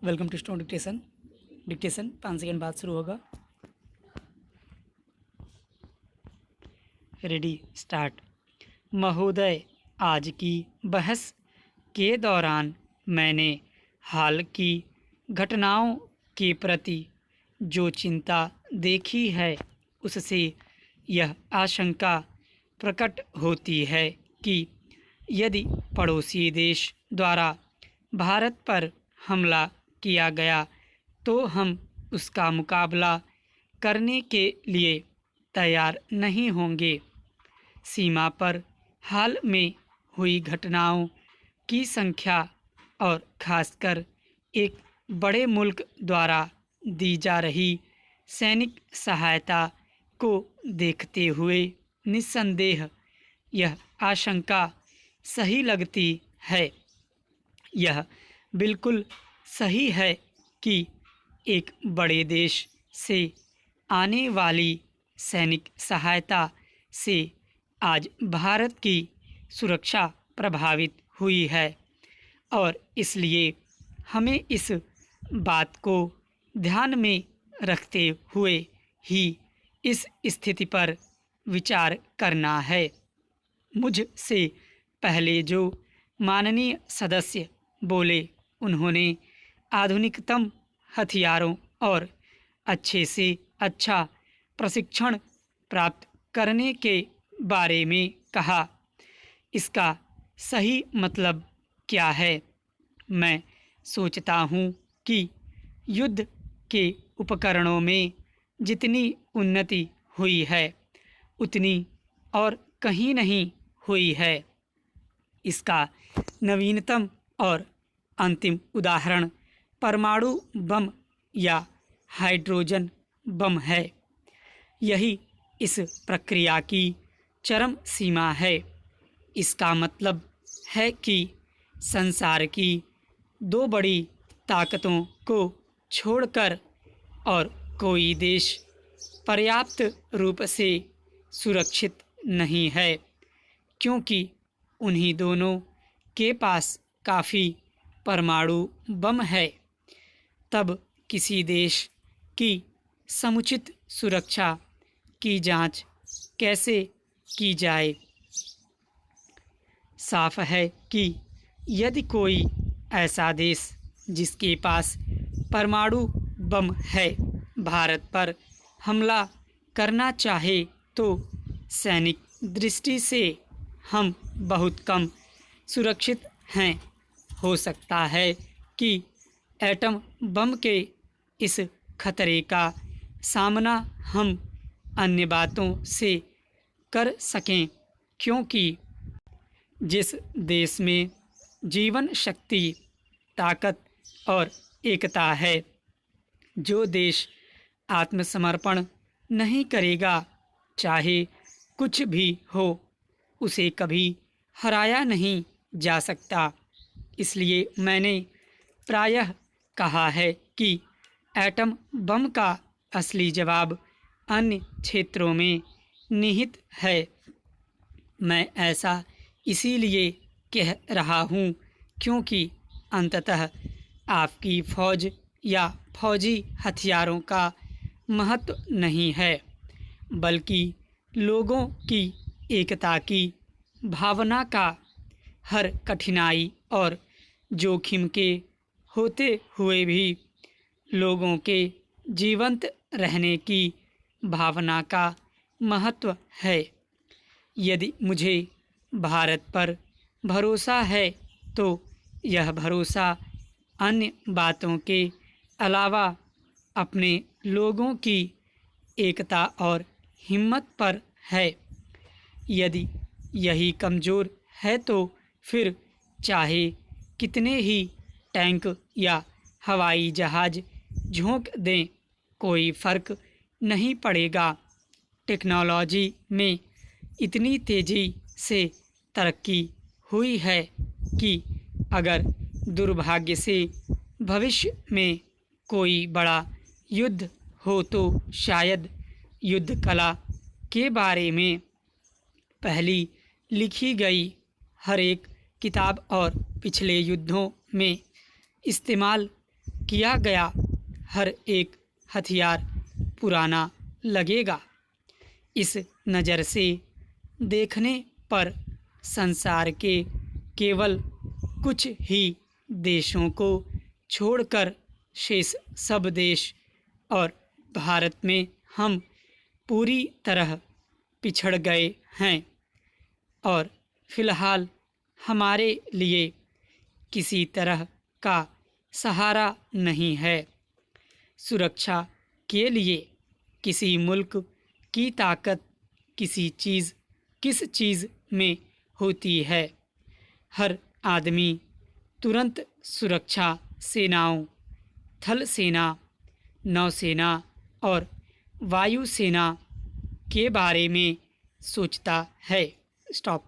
Welcome to stone dictation. Dictation 5 second बाद शुरू होगा। Ready start. महोदय, आज की बहस के दौरान मैंने हाल की घटनाओं के प्रति जो चिंता देखी है उससे यह आशंका प्रकट होती है कि यदि पड़ोसी देश द्वारा भारत पर हमला किया गया तो हम उसका मुकाबला करने के लिए तैयार नहीं होंगे। सीमा पर हाल में हुई घटनाओं की संख्या और खासकर एक बड़े मुल्क द्वारा दी जा रही सैनिक सहायता को देखते हुए निस्संदेह यह आशंका सही लगती है। यह बिल्कुल सही है कि एक बड़े देश से आने वाली सैनिक सहायता से आज भारत की सुरक्षा प्रभावित हुई है और इसलिए हमें इस बात को ध्यान में रखते हुए ही इस स्थिति पर विचार करना है। मुझसे पहले जो माननीय सदस्य बोले उन्होंने आधुनिकतम हथियारों और अच्छे से अच्छा प्रशिक्षण प्राप्त करने के बारे में कहा। इसका सही मतलब क्या है? मैं सोचता हूँ कि युद्ध के उपकरणों में जितनी उन्नति हुई है उतनी और कहीं नहीं हुई है। इसका नवीनतम और अंतिम उदाहरण परमाणु बम या हाइड्रोजन बम है। यही इस प्रक्रिया की चरम सीमा है। इसका मतलब है कि संसार की दो बड़ी ताकतों को छोड़कर और कोई देश पर्याप्त रूप से सुरक्षित नहीं है, क्योंकि उन्हीं दोनों के पास काफ़ी परमाणु बम है। तब किसी देश की समुचित सुरक्षा की जांच कैसे की जाए? साफ है कि यदि कोई ऐसा देश जिसके पास परमाणु बम है भारत पर हमला करना चाहे तो सैनिक दृष्टि से हम बहुत कम सुरक्षित हैं। हो सकता है कि एटम बम के इस खतरे का सामना हम अन्य बातों से कर सकें, क्योंकि जिस देश में जीवन शक्ति, ताकत और एकता है, जो देश आत्मसमर्पण नहीं करेगा चाहे कुछ भी हो, उसे कभी हराया नहीं जा सकता। इसलिए मैंने प्रायः कहा है कि एटम बम का असली जवाब अन्य क्षेत्रों में निहित है। मैं ऐसा इसीलिए कह रहा हूँ क्योंकि अंततः आपकी फौज या फौजी हथियारों का महत्व नहीं है, बल्कि लोगों की एकता की भावना का हर कठिनाई और जोखिम के होते हुए भी लोगों के जीवंत रहने की भावना का महत्व है। यदि मुझे भारत पर भरोसा है तो यह भरोसा अन्य बातों के अलावा अपने लोगों की एकता और हिम्मत पर है। यदि यही कमज़ोर है तो फिर चाहे कितने ही टैंक या हवाई जहाज़ झोंक दें, कोई फ़र्क नहीं पड़ेगा। टेक्नोलॉजी में इतनी तेज़ी से तरक्की हुई है कि अगर दुर्भाग्य से भविष्य में कोई बड़ा युद्ध हो तो शायद युद्ध कला के बारे में पहली लिखी गई हर एक किताब और पिछले युद्धों में इस्तेमाल किया गया हर एक हथियार पुराना लगेगा। इस नज़र से देखने पर संसार के केवल कुछ ही देशों को छोड़कर शेष सब देश और भारत में हम पूरी तरह पिछड़ गए हैं और फिलहाल हमारे लिए किसी तरह का सहारा नहीं है। सुरक्षा के लिए किसी मुल्क की ताकत किस चीज़ में होती है? हर आदमी तुरंत सुरक्षा सेनाओं, थल सेना, नौसेना और वायुसेना के बारे में सोचता है। स्टॉप।